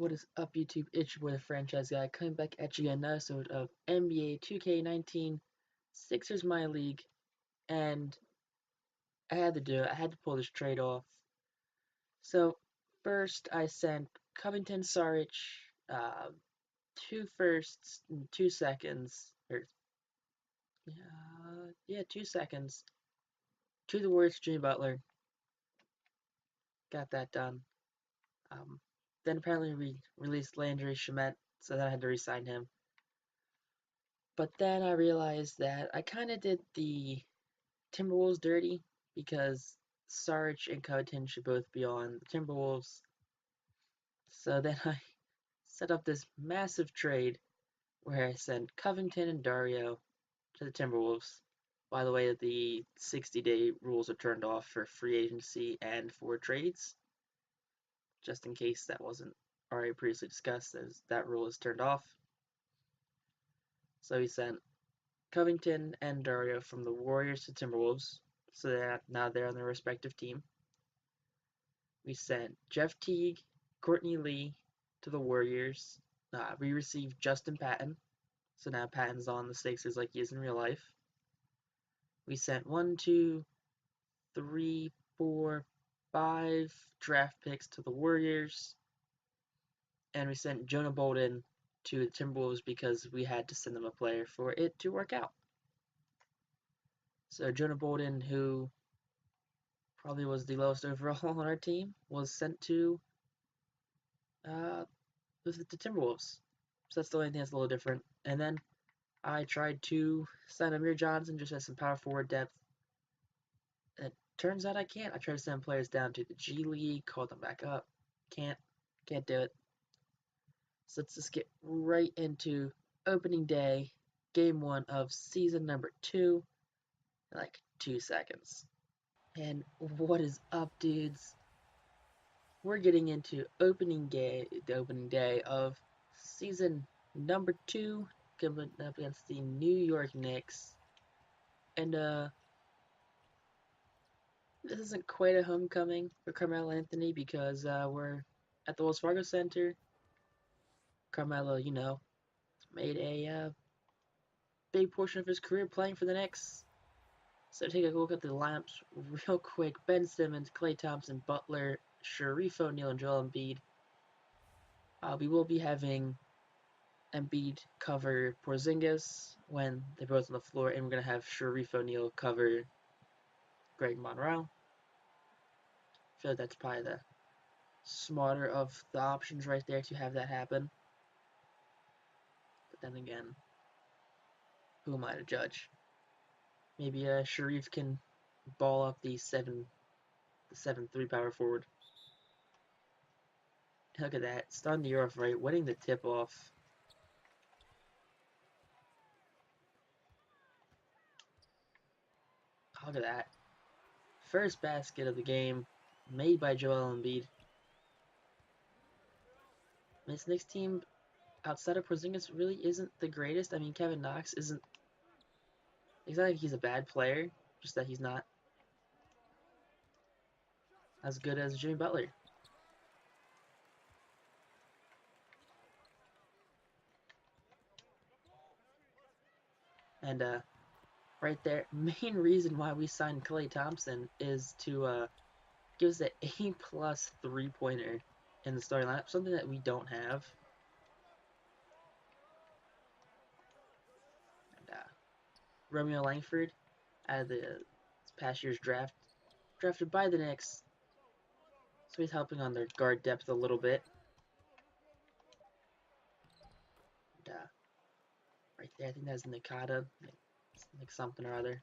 What is up, YouTube? It's your boy, the franchise guy, coming back at you again. Another episode of NBA 2K19 Sixers My League, and I had to do it. I had to pull this trade off. So first, I sent Covington, Saric, uh, 2 firsts in 2 seconds, or 2 seconds to the Warriors. Jimmy Butler got that done. Um, then apparently we released Landry Shamet, so then I had to re-sign him. But then I realized that I kind of did the Timberwolves dirty because Sarge and Covington should both be on the Timberwolves. So then I set up this massive trade where I sent Covington and Dario to the Timberwolves. By the way, the 60-day rules are turned off for free agency and for trades, just in case that wasn't already previously discussed, as that rule is turned off. So we sent Covington and Dario from the Warriors to Timberwolves, so that now they're on their respective team. We sent Jeff Teague, Courtney Lee to the Warriors. We received Justin Patton, so now Patton's on the Sixers like he is in real life. We sent 1, 2, 3, 4, 5 draft picks to the Warriors, and we sent Jonah Bolden to the Timberwolves because we had to send them a player for it to work out. So Jonah Bolden, who probably was the lowest overall on our team, was sent to uh, the Timberwolves. So that's the only thing that's a little different. And then I tried to sign Amir Johnson just as some power forward depth. It turns out I can't. I tried to send players down to the G League, call them back up. Can't do it. So let's just get right into opening day, game 1 of season number 2, in like 2 seconds. And what is up, dudes? We're getting into the opening day of season number 2, coming up against the New York Knicks. And this isn't quite a homecoming for Carmelo Anthony because we're at the Wells Fargo Center. Carmelo, made a big portion of his career playing for the Knicks. So take a look at the lineups real quick. Ben Simmons, Klay Thompson, Butler, Sharif O'Neal, and Joel Embiid. We will be having Embiid cover Porzingis when they're both on the floor, and we're going to have Sharif O'Neal cover Greg Monroe. I feel like that's probably the smarter of the options right there to have that happen. But then again, who am I to judge? Maybe Sharif can ball up the 7-3 power forward. Look at that, starting the year off right, winning the tip off. Look at that. First basket of the game, made by Joel Embiid. This Knicks team, outside of Porzingis, really isn't the greatest. I mean, Kevin Knox isn't. It's not like he's a bad player, just that he's not as good as Jimmy Butler. And right there, main reason why we signed Klay Thompson is to give us an A+ three-pointer in the starting lineup, something that we don't have. And Romeo Langford, out of the past year's draft, drafted by the Knicks, so he's helping on their guard depth a little bit. And, right there, I think that's Nakata, like something or other.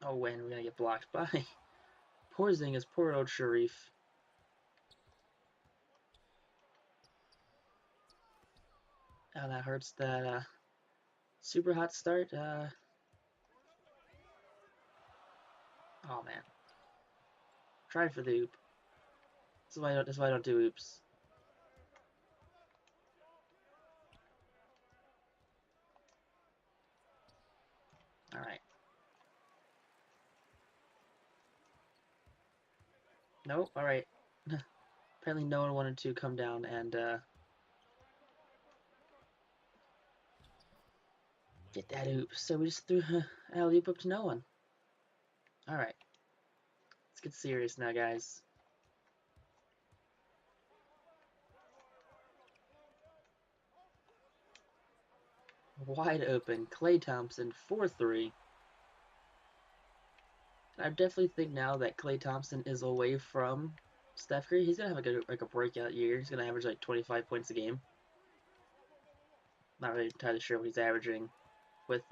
Oh, and we're gonna get blocked by Porzingis, poor old Sharif. Oh, that hurts that super hot start. Oh man, try for the oop. That's why I don't do oops. All right. Nope. All right. Apparently no one wanted to come down and get that oop, so we just threw alley-oop up to no one. Alright, let's get serious now, guys. Wide open, Klay Thompson, 4-3. I definitely think now that Klay Thompson is away from Steph Curry, he's gonna have a breakout year. He's gonna average like 25 points a game. Not really entirely sure what he's averaging with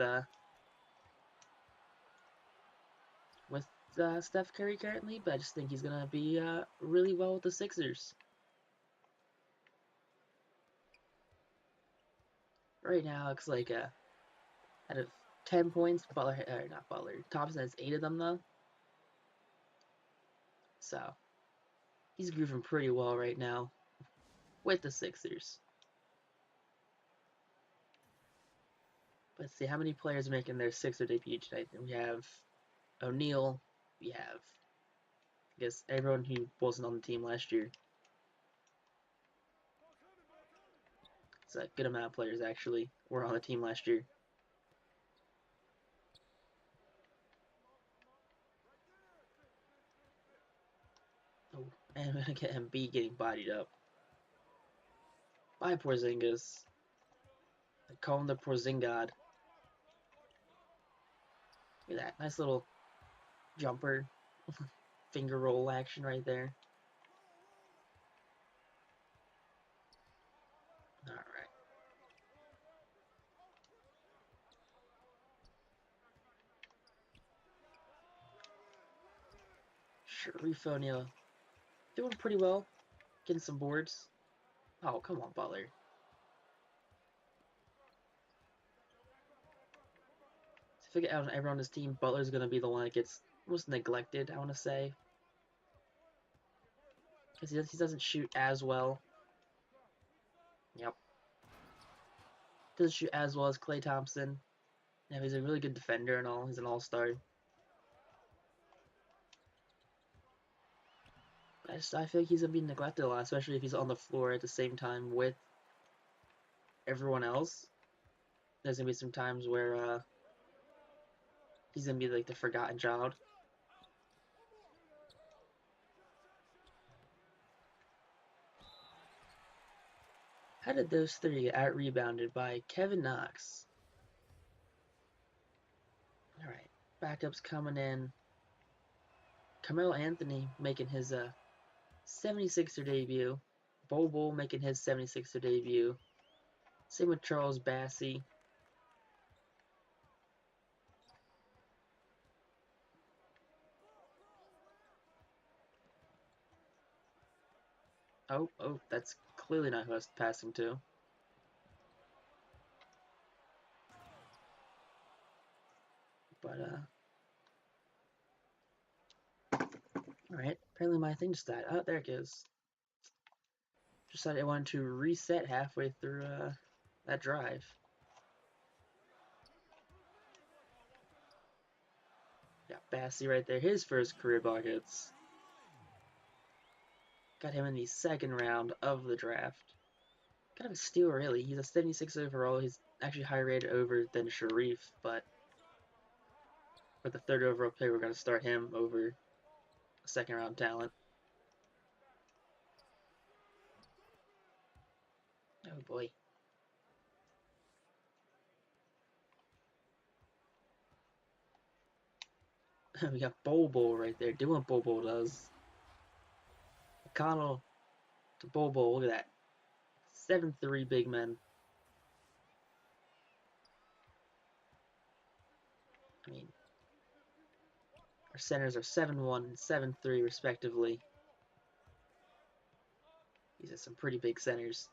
Steph Curry currently, but I just think he's gonna be really well with the Sixers. Right now, it's like out of 10 points, not Butler, Thompson has 8 of them though. So he's grooving pretty well right now with the Sixers. Let's see how many players are making their Sixer debut tonight. We have O'Neal. We have, I guess, everyone who wasn't on the team last year. It's a good amount of players actually were on the team last year. Oh, and we're gonna get Embiid getting bodied up by Porzingis. I call him the Porzingod. Look at that, nice little jumper, finger roll action right there. All right. Sharif O'Neal doing pretty well, getting some boards. Oh, come on, Butler. I figure out everyone on this team, Butler's gonna be the one that gets most neglected, I want to say. Because he doesn't shoot as well. Yep. Doesn't shoot as well as Klay Thompson. Yeah, he's a really good defender and all. He's an all-star. I feel like he's gonna be neglected a lot, especially if he's on the floor at the same time with everyone else. There's gonna be some times where he's gonna be like the forgotten child. How did those three get out-rebounded by Kevin Knox? Alright, backups coming in. Carmelo Anthony making his 76er debut. Bol making his 76er debut. Same with Charles Bassey. Oh, that's clearly not who I was passing to. But, alright, apparently my thing just died. Oh, there it goes. Just decided I wanted to reset halfway through, that drive. Got Bassey right there, his first career buckets. Got him in the second round of the draft. Kind of a steal, really. He's a 76 overall. He's actually higher rated over than Sharif, but for the third overall player, we're going to start him over a second round talent. Oh boy. We got Bol right there, doing what Bol does. McConnell to Bol, look at that. 7-3 big men. I mean, our centers are 7-1 and 7-3 respectively. These are some pretty big centers.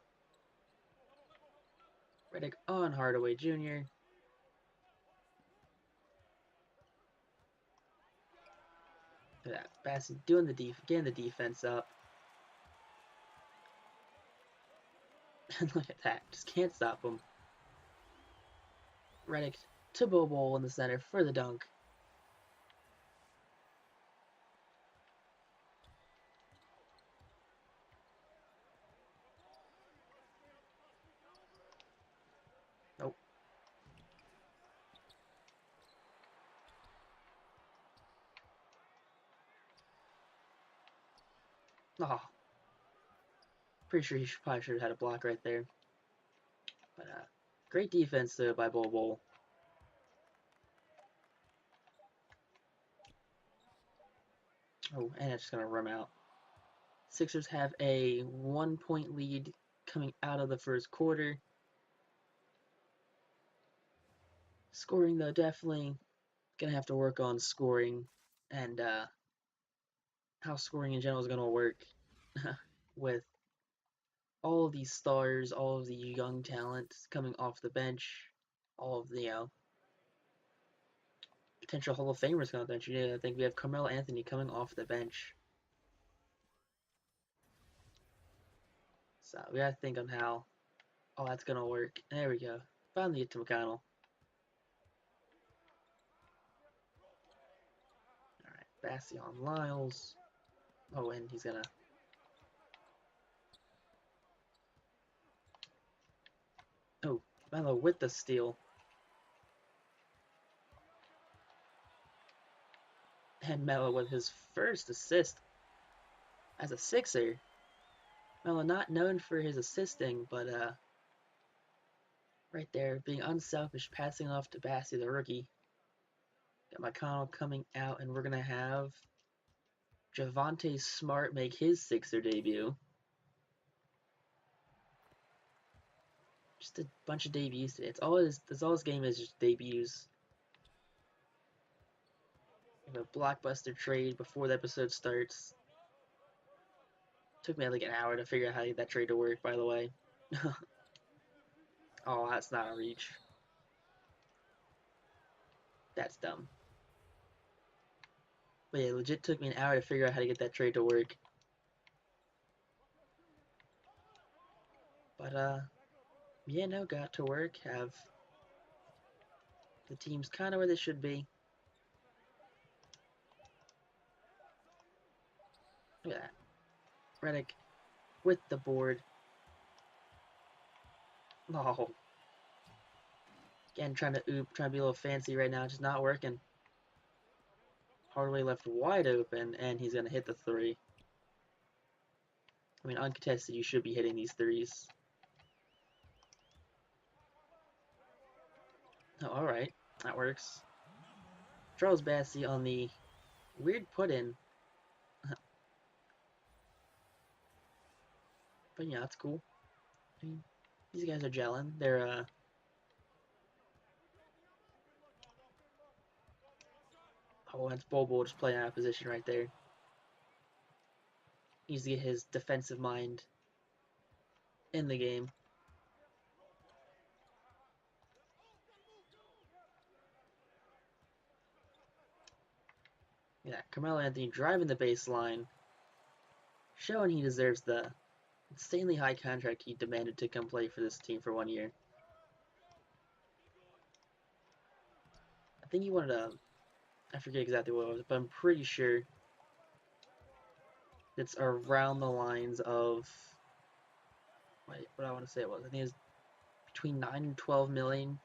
Redick on Hardaway Jr. Look at that. Bassey doing getting the defense up. And look at that. Just can't stop him. Redick to Bol in the center for the dunk. Oh, pretty sure he probably should have had a block right there. But great defense though by Bol Bol. Oh, and it's just gonna rim out. Sixers have a 1-point lead coming out of the first quarter. Scoring though, definitely gonna have to work on scoring and how scoring in general is gonna work with all of these stars, all of the young talents coming off the bench, all of the potential Hall of Famers coming off the bench. I think we have Carmelo Anthony coming off the bench. So we gotta think on how all that's gonna work. There we go. Finally get to McConnell. Alright, Bassie on Lyles. Oh, and he's gonna. Oh, Melo with the steal. And Melo with his first assist as a Sixer. Melo not known for his assisting, but right there, being unselfish, passing off to Bassie, the rookie. Got McConnell coming out, and we're gonna have Javonte Smart make his Sixer debut. Just a bunch of debuts today. That's all this game is, just debuts. We have a blockbuster trade before the episode starts. Took me like an hour to figure out how to get that trade to work, by the way. Oh, that's not a reach. That's dumb. But yeah, it legit took me an hour to figure out how to get that trade to work. But yeah, no, got to work. Have the teams kind of where they should be. Look at that. Redick with the board. Oh. Again, trying to be a little fancy right now, just not working. Hardaway left wide open, and he's going to hit the three. I mean, uncontested, you should be hitting these threes. Oh, alright. That works. Charles Bassey on the weird put-in. But yeah, it's cool. I mean, these guys are gelling. They're, oh, that's Bobo just playing out of position right there. He needs to get his defensive mind in the game. Yeah, Carmelo Anthony driving the baseline, showing he deserves the insanely high contract he demanded to come play for this team for 1 year. I think he wanted I forget exactly what it was, but I'm pretty sure it's around the lines of, wait, what I want to say it was. I think it was between 9 and 12 million.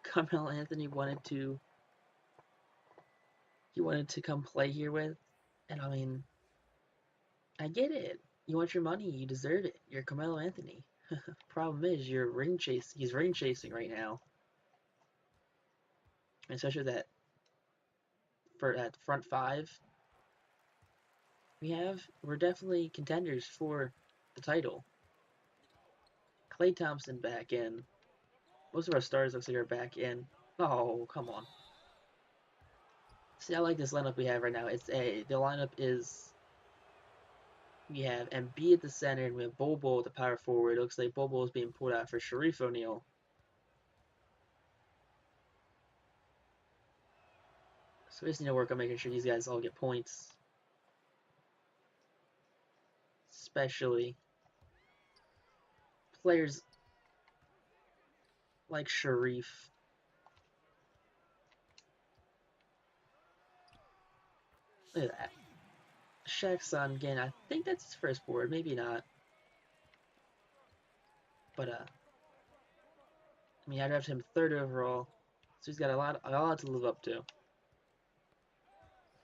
Carmelo Anthony wanted to come play here with, and I mean, I get it. You want your money, you deserve it. You're Carmelo Anthony. Problem is, he's ring chasing right now, and especially that for that front five we're definitely contenders for the title. Klay Thompson back in. Most of our stars looks like are back in. Oh, come on. See, I like this lineup we have right now. The lineup is, we have Embiid at the center, and we have Bobo at the power forward. It looks like Bobo is being pulled out for Shareef O'Neal. So we just need to work on making sure these guys all get points. Especially players like Shareef. Look at that. Shaq's son again. I think that's his first board, maybe not. But I mean, I drafted him third overall, so he's got a lot to live up to.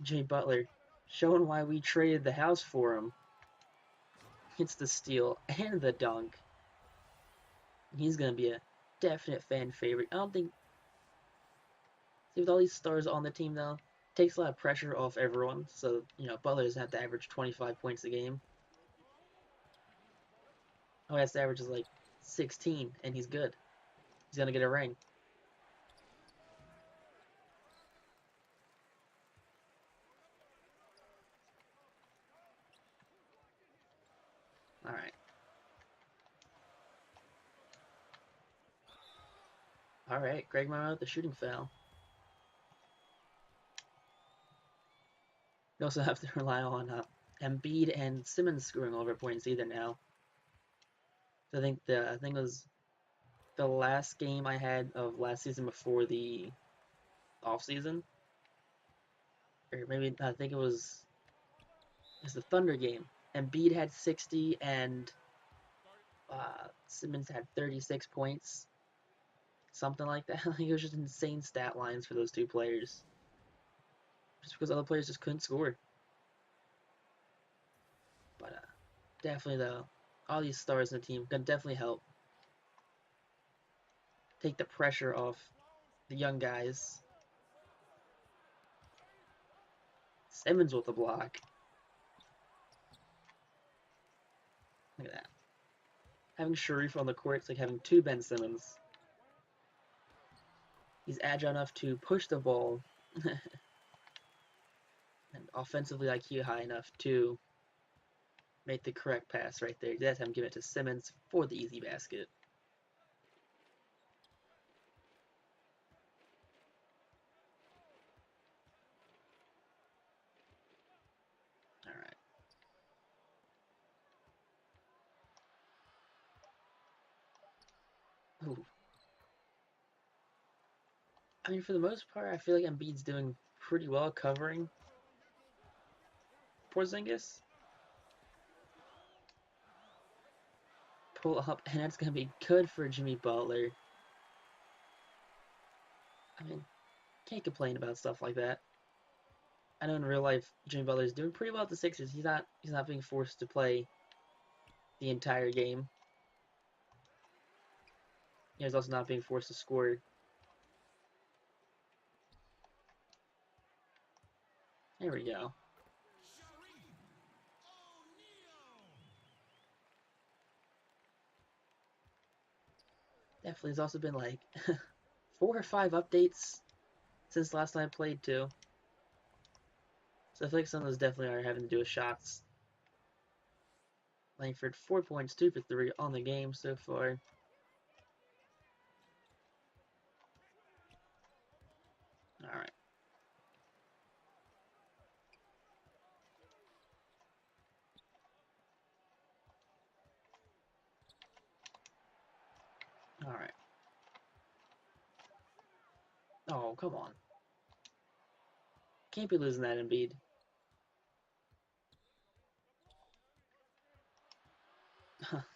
Jimmy Butler, showing why we traded the house for him. hits the steal and the dunk. He's going to be a definite fan favorite. I don't think, see, with all these stars on the team though, it takes a lot of pressure off everyone. So, Butler doesn't have to average 25 points a game. Oh, he has to average is like 16, and he's good. He's going to get a ring. All right. All right, Greg Monroe with the shooting foul. You also have to rely on Embiid and Simmons scoring over points either now. So I think it was the last game I had of last season before the off season, or maybe I think it's the Thunder game. Embiid had 60 and Simmons had 36 points, something like that. It was just insane stat lines for those two players, just because other players just couldn't score. But definitely though, all these stars in the team can definitely help take the pressure off the young guys. Simmons with the block. Look at that. Having Sharif on the court is like having two Ben Simmons. He's agile enough to push the ball and offensively IQ high enough to make the correct pass right there. That time give it to Simmons for the easy basket. All right. Ooh. I mean, for the most part, I feel like Embiid's doing pretty well covering Porzingis. Pull up, and that's going to be good for Jimmy Butler. I mean, can't complain about stuff like that. I know in real life, Jimmy Butler's doing pretty well at the Sixers. He's not being forced to play the entire game. He's also not being forced to score. There we go. Definitely, there's also been like 4 or 5 updates since last time I played too. So I feel like some of those definitely are having to do with shots. Langford 4 points, 2 for 3 on the game so far. All right. All right. Oh, come on. Can't be losing that Embiid.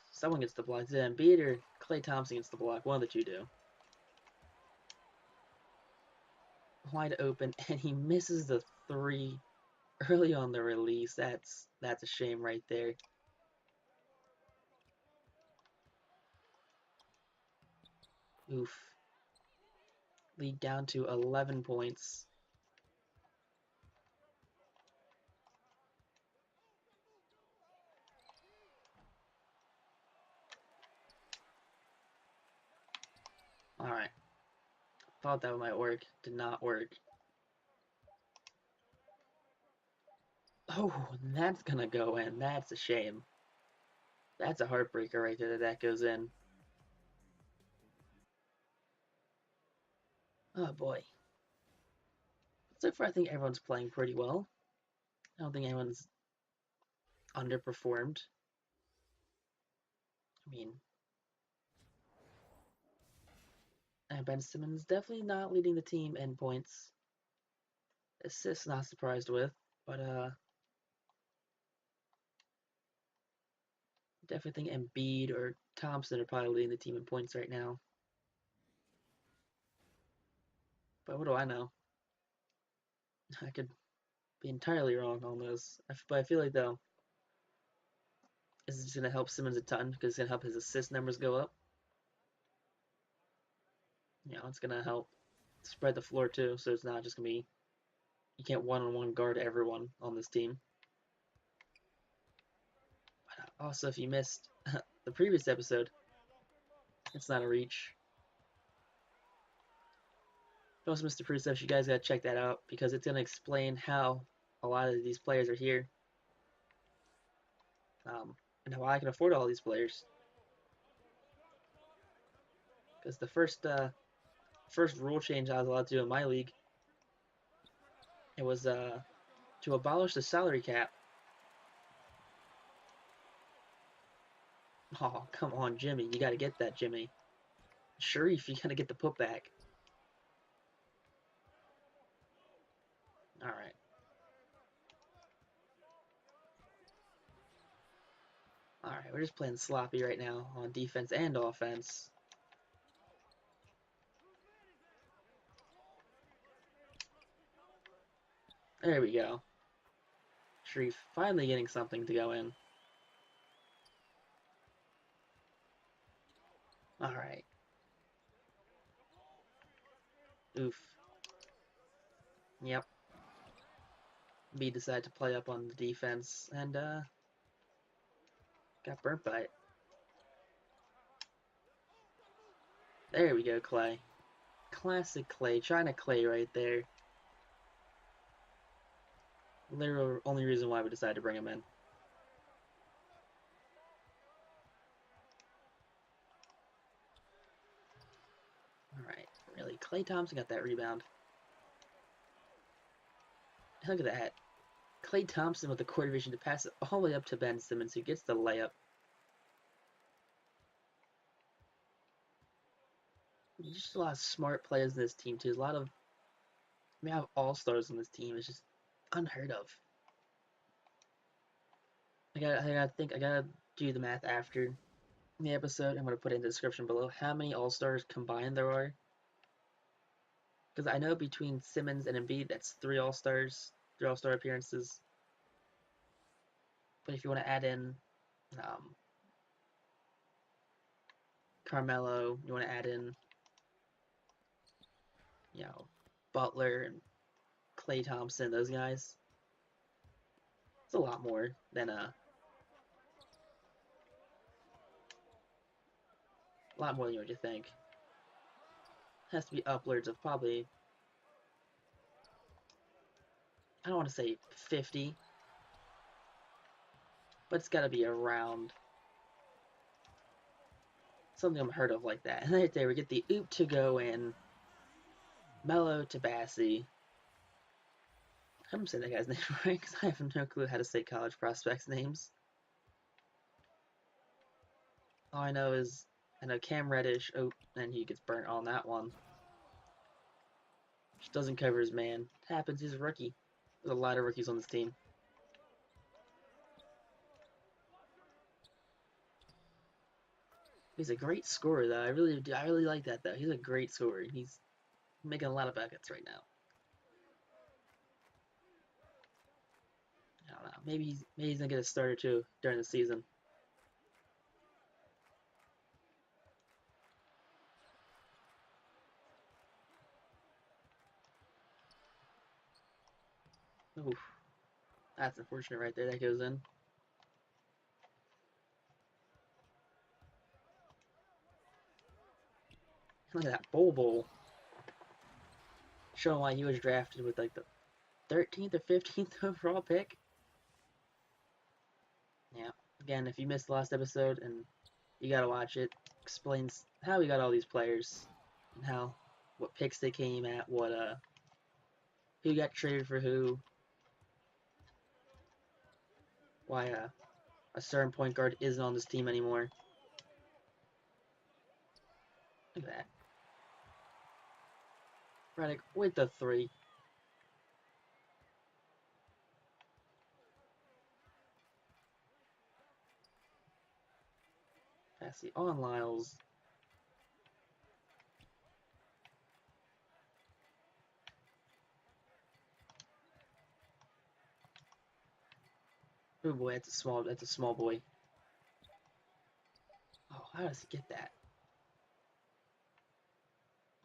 Someone gets the block. Is it Embiid or Klay Thompson gets the block? One of the two do. Wide open, and he misses the 3 early on the release. That's a shame right there. Oof. Lead down to 11 points. All right. Thought that might work. Did not work. Oh, that's gonna go in. That's a shame. That's a heartbreaker right there that goes in. Oh boy. So far, I think everyone's playing pretty well. I don't think anyone's underperformed. I mean, Ben Simmons definitely not leading the team in points. Assists, not surprised with, but definitely think Embiid or Thompson are probably leading the team in points right now. But what do I know? I could be entirely wrong on this. But I feel like though, is just gonna help Simmons a ton because it's gonna help his assist numbers go up. It's gonna help spread the floor too, so it's not just gonna be you can't one-on-one guard everyone on this team. But also, if you missed the previous episode, it's not a reach. If you also missed the previous episode, you guys gotta check that out because it's gonna explain how a lot of these players are here, and how I can afford all these players. Because the first rule change I was allowed to do in my league, it was to abolish the salary cap. Oh, come on, Jimmy. You got to get that, Jimmy. Sharif, you got to get the putback. All right. All right, we're just playing sloppy right now on defense and offense. There we go. Sharif finally getting something to go in. All right. Oof. Yep. B decided to play up on the defense and got burnt by it. There we go, Clay. Classic Clay. China Clay right there. Literal only reason why we decided to bring him in. Alright, really, Klay Thompson got that rebound. Look at that. Klay Thompson with the court vision to pass it all the way up to Ben Simmons, who gets the layup. There's just a lot of smart players in this team, too. There's a lot of... We have all-stars on this team. It's just unheard of. I gotta do the math after the episode. I'm gonna put it in the description below how many all-stars combined there are. Because I know between Simmons and Embiid, that's 3 all-stars, 3 all-star appearances. But if you want to add in Carmelo, you want to add in, Butler and Klay Thompson, those guys, it's a lot more than what you think. It has to be upwards of probably, I don't want to say 50, but it's got to be around something unheard of like that. And right there, we get the oop to go in. Melo Tabassi. I'm saying that guy's name right because I have no clue how to say college prospects' names. All I know is Cam Reddish. Oh, and he gets burnt on that one. Just doesn't cover his man. It happens. He's a rookie. There's a lot of rookies on this team. He's a great scorer, though. I really like that, though. He's a great scorer. He's making a lot of buckets right now. I don't know. Maybe he's gonna get a starter too during the season. Oof. That's unfortunate right there. That goes in. Look at that Bowl. Showing why he was drafted with like the 13th or 15th overall pick. Yeah. Again, if you missed the last episode and you gotta watch it, explains how we got all these players and what picks they came at, who got traded for who, why a certain point guard isn't on this team anymore. Look at that. Redick with the 3. Passy on Lyles. Oh boy, that's a small boy. how does he get that?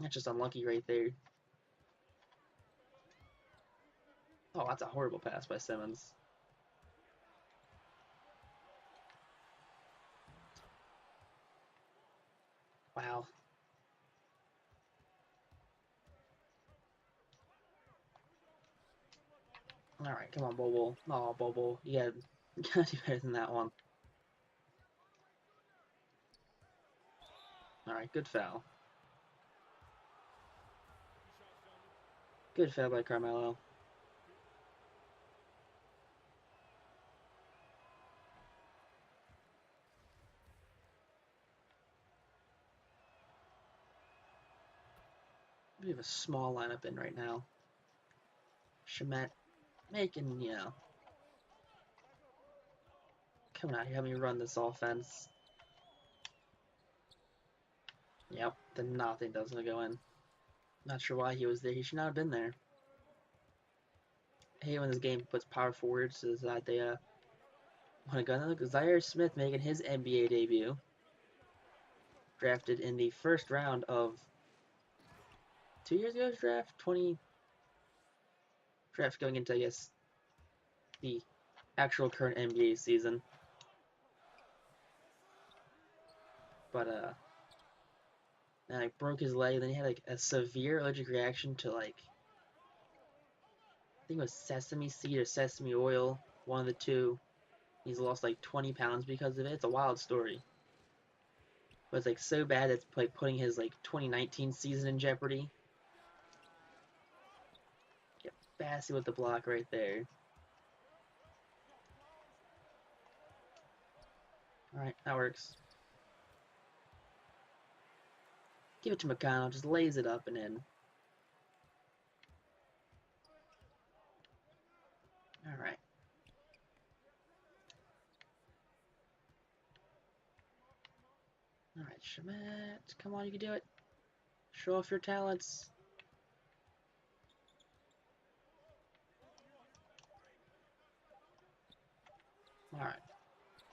That's just unlucky right there. Oh, that's a horrible pass by Simmons. Wow. Alright, come on, Bobo. Oh, Bobo. You gotta do better than that one. Alright, good foul. Good foul by Carmelo. We have a small lineup in right now. Shamet making, coming out here, help me run this offense. Yep, then nothing doesn't go in. Not sure why he was there. He should not have been there. I hate when this game puts power forwards so that they want to go. Now look, Zaire Smith making his NBA debut. Drafted in the first round of 2 years ago's draft, draft going into, I guess, the actual current NBA season. But and I broke his leg. Then he had like a severe allergic reaction to like I think it was sesame seed or sesame oil, one of the two. He's lost like 20 pounds because of it. It's a wild story. But it's like so bad it's like putting his like 2019 season in jeopardy. Get Bassy with the block right there. Alright, that works. Give it to McConnell, just lays it up and in. Alright. Alright, Shamet, come on, you can do it. Show off your talents. Alright.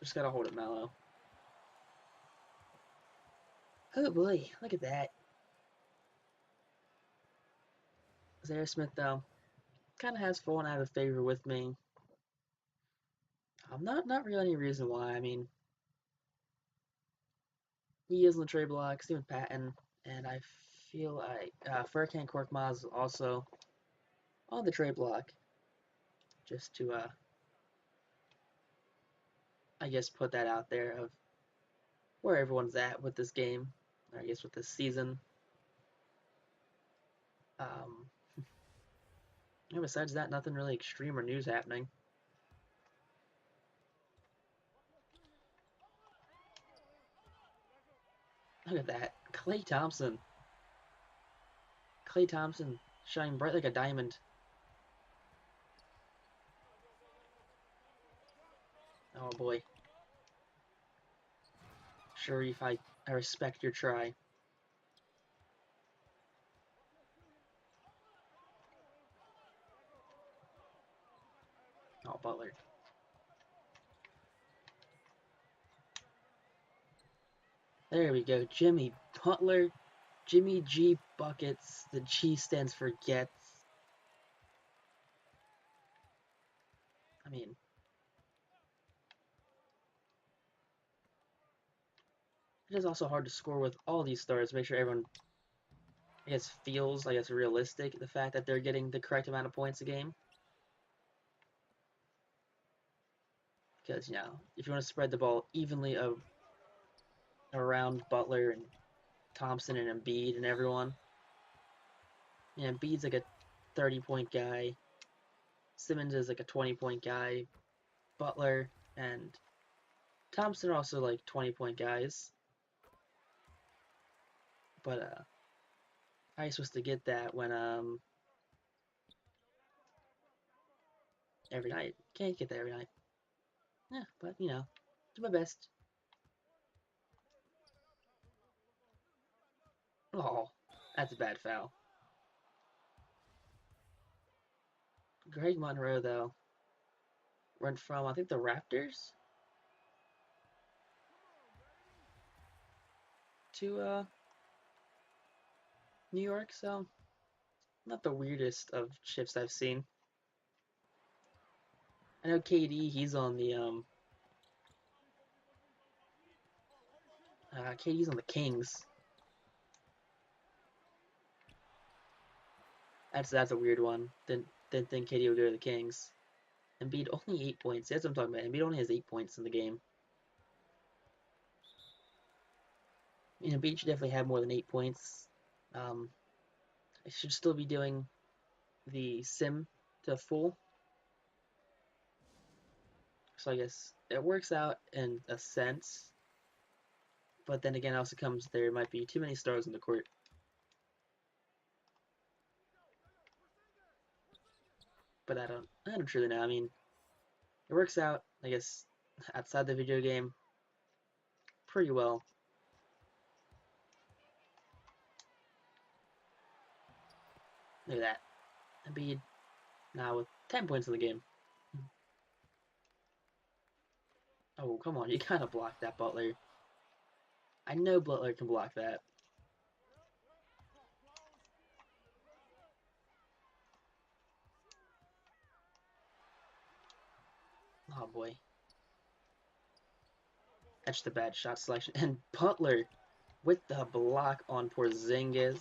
Just gotta hold it mellow. Oh boy, look at that. Zaire Smith, though, kind of has fallen out of favor with me. Not really any reason why. I mean, he is in the trade block, Stephen Patton, and I feel like Furkan Korkmaz is also on the trade block. Just to, I guess, put that out there of where everyone's at with this game, or I guess with this season. Um, besides that, nothing really extreme or news happening. Look at that. Klay Thompson. Klay Thompson shining bright like a diamond. Oh boy. Sharif, I respect your try. Oh, Butler. There we go. Jimmy Butler. Jimmy G Buckets. The G stands for gets. I mean, it is also hard to score with all these stars. Make sure everyone, I guess, feels, I guess, realistic. The fact that they're getting the correct amount of points a game. Because, if you want to spread the ball evenly around Butler and Thompson and Embiid and everyone. Embiid's like a 30-point guy. Simmons is like a 20-point guy. Butler and Thompson are also like 20-point guys. But how are you supposed to get that when every night? Can't get that every night. Yeah, but do my best. Oh, that's a bad foul. Greg Monroe though went from I think the Raptors. to New York, so not the weirdest of shifts I've seen. I know KD, he's on the KD's on the Kings. That's a weird one. Didn't think KD would go to the Kings. Embiid only 8 points. That's what I'm talking about. Embiid only has 8 points in the game. You know, Embiid should definitely have more than 8 points. I should still be doing the sim to full. So I guess it works out in a sense. But then again, it also comes there might be too many stars in the court. But I don't truly know. I mean, it works out, I guess, outside the video game pretty well. Look at that. Embiid now with 10 points in the game. Oh, come on. You gotta block that, Butler. I know Butler can block that. Oh, boy. That's the bad shot selection. And Butler with the block on Porzingis.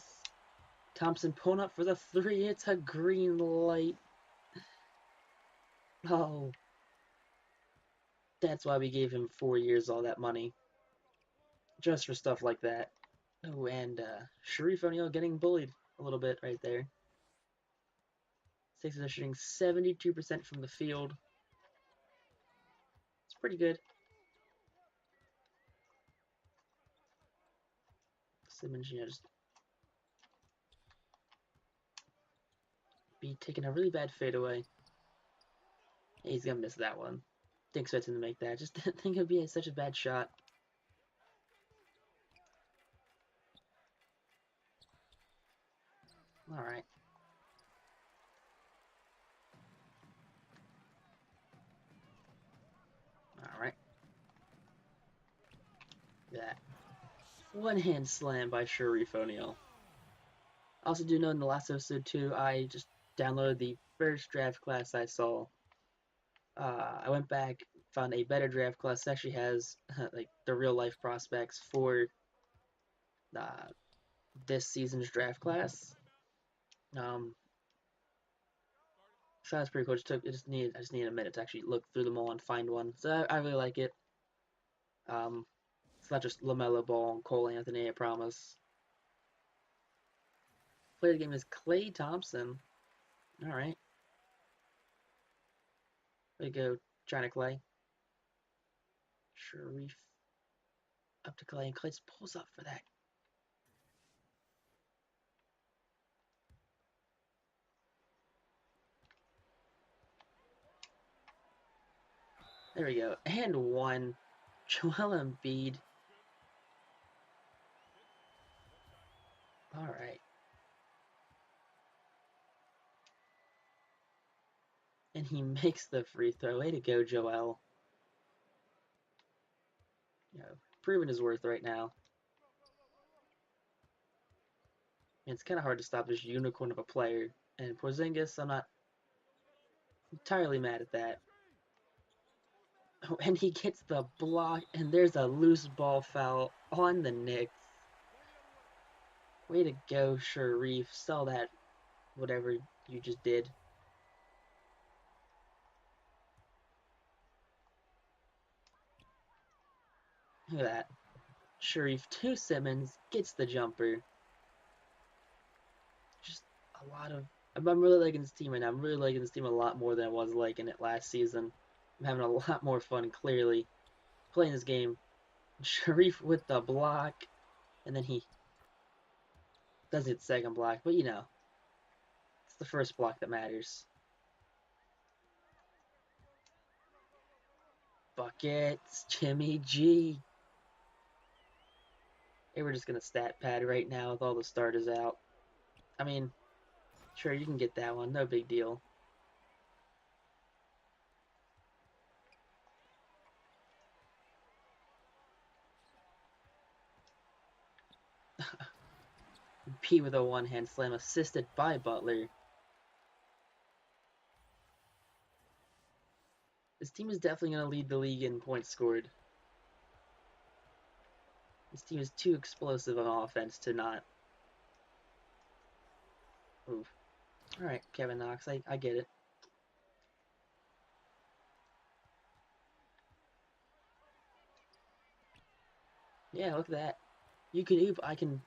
Thompson pulling up for the three. It's a green light. Oh. That's why we gave him 4 years all that money. Just for stuff like that. Oh, and Shareef O'Neal getting bullied a little bit right there. Sixers are shooting 72% from the field. It's pretty good. Simmons, you know, just be taking a really bad fadeaway. He's gonna miss that one. Didn't expect him to make that. Just didn't think it'd be such a bad shot. All right. All right. That one hand slam by Shareef O'Neal. Also, do know in the last episode too, I just downloaded the first draft class I saw. I went back, found a better draft class. It actually has like the real life prospects for uh, this season's draft class. So that's pretty cool. I just needed a minute to actually look through them all and find one. So I really like it. It's not just LaMelo Ball and Cole Anthony, I promise. Player of the game is Klay Thompson. All right. There you go, China Clay. Shareef up to Clay, and Clay pulls up for that. There we go. And one. Joel Embiid. All right. And he makes the free throw. Way to go, Joel. You know, proving his worth right now. And it's kind of hard to stop this unicorn of a player. And Porzingis, I'm not entirely mad at that. Oh, and he gets the block, and there's a loose ball foul on the Knicks. Way to go, Shareef. Sell that, whatever you just did. Look at that. Shareef to Simmons, gets the jumper. Just a lot of... I'm really liking this team right now. I'm really liking this team a lot more than I was liking it last season. I'm having a lot more fun, clearly, playing this game. Shareef with the block, and then he does hit second block, but you know, it's the first block that matters. Buckets, Jimmy G. Hey, we're just gonna stat pad right now with all the starters out. I mean, sure, you can get that one, no big deal. P with a one-hand slam assisted by Butler. This team is definitely going to lead the league in points scored. This team is too explosive on offense to not. Oof. Alright, Kevin Knox, I get it. Yeah, look at that. You can oop, I can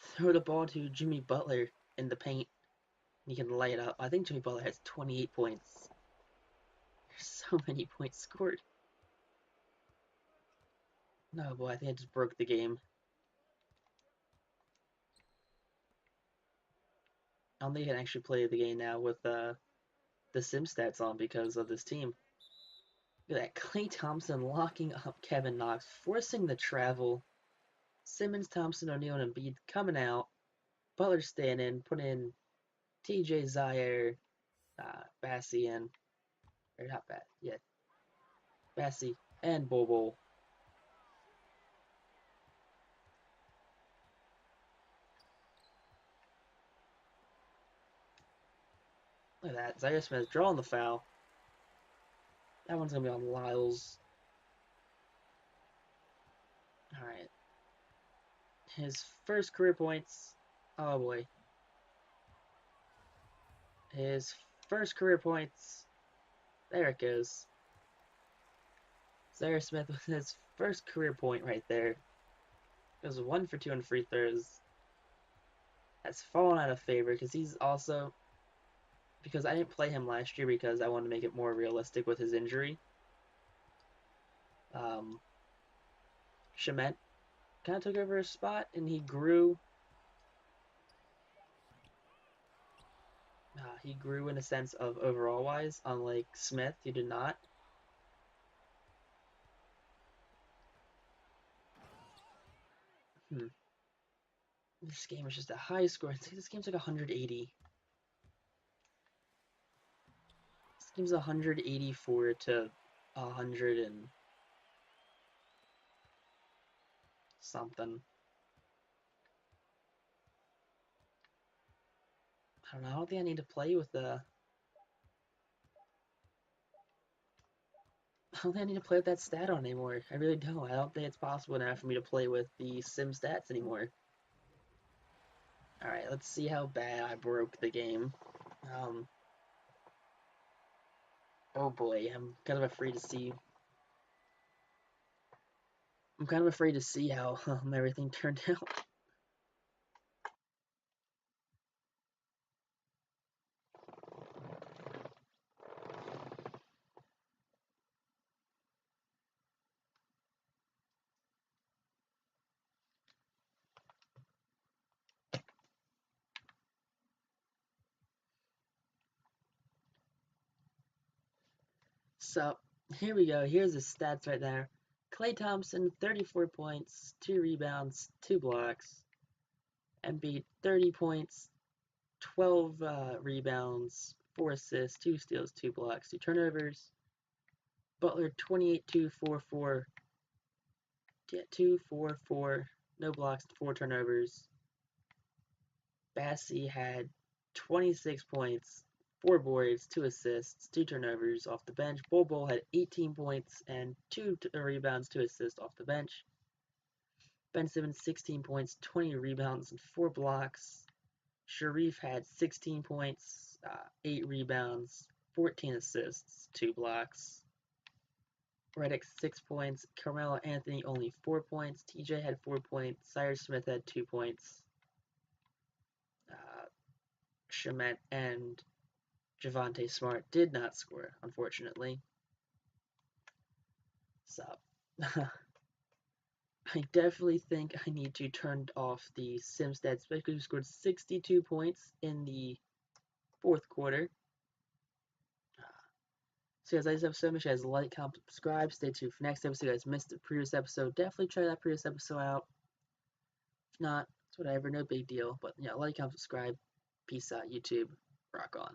throw the ball to Jimmy Butler in the paint. And he can light it up. I think Jimmy Butler has 28 points. There's so many points scored. No, boy, I think I just broke the game. I don't think I can actually play the game now with the sim stats on because of this team. Look at that. Klay Thompson locking up Kevin Knox, forcing the travel. Simmons, Thompson, O'Neal, and Embiid coming out. Butler staying in, put in TJ Zaire, Bassie, and or not Bat, yeah, Bassie and Bobo. Look at that. Zaire Smith drawing the foul. That one's gonna be on Lyles. Alright. His first career points. Oh boy. His first career points. There it goes. Zaire Smith with his first career point right there. It was 1 for 2 on free throws. Has fallen out of favor because he's also. Because I didn't play him last year because I wanted to make it more realistic with his injury. Shemet kind of took over his spot and he grew. He grew in a sense of overall wise, unlike Smith, who did not. This game is just a high score. This game's like 180. This game's 184 to 100 and something. I don't know. I don't think I need to play with the. I don't think I need to play with that stat on anymore. I really don't. I don't think it's possible now for me to play with the sim stats anymore. Alright, let's see how bad I broke the game. Oh boy, I'm kind of afraid to see. I'm kind of afraid to see how everything turned out. So, here we go. Here's the stats right there. Klay Thompson, 34 points, 2 rebounds, 2 blocks. Embiid, 30 points, 12 rebounds, 4 assists, 2 steals, 2 blocks, 2 turnovers. Butler, 28, 2, 4, 4. Yeah, 2, 4, 4. No blocks, 4 turnovers. Bassie had 26 points, 4 boards, 2 assists, 2 turnovers off the bench. Bol had 18 points and 2 rebounds, 2 assists off the bench. Ben Simmons, 16 points, 20 rebounds, and 4 blocks. Sharif had 16 points, 8 rebounds, 14 assists, 2 blocks. Redick, 6 points. Carmelo Anthony, only 4 points. TJ had 4 points. Cyrus Smith had 2 points. Shemet and Javonte Smart did not score, unfortunately. So, I definitely think I need to turn off the sim stats, especially because we scored 62 points in the fourth quarter. So guys, like this episode, make sure you guys like, comment, subscribe. Stay tuned for next episode. If you guys missed the previous episode, definitely try that previous episode out. If not, it's whatever, no big deal. But yeah, like, comment, subscribe. Peace out, YouTube. Rock on.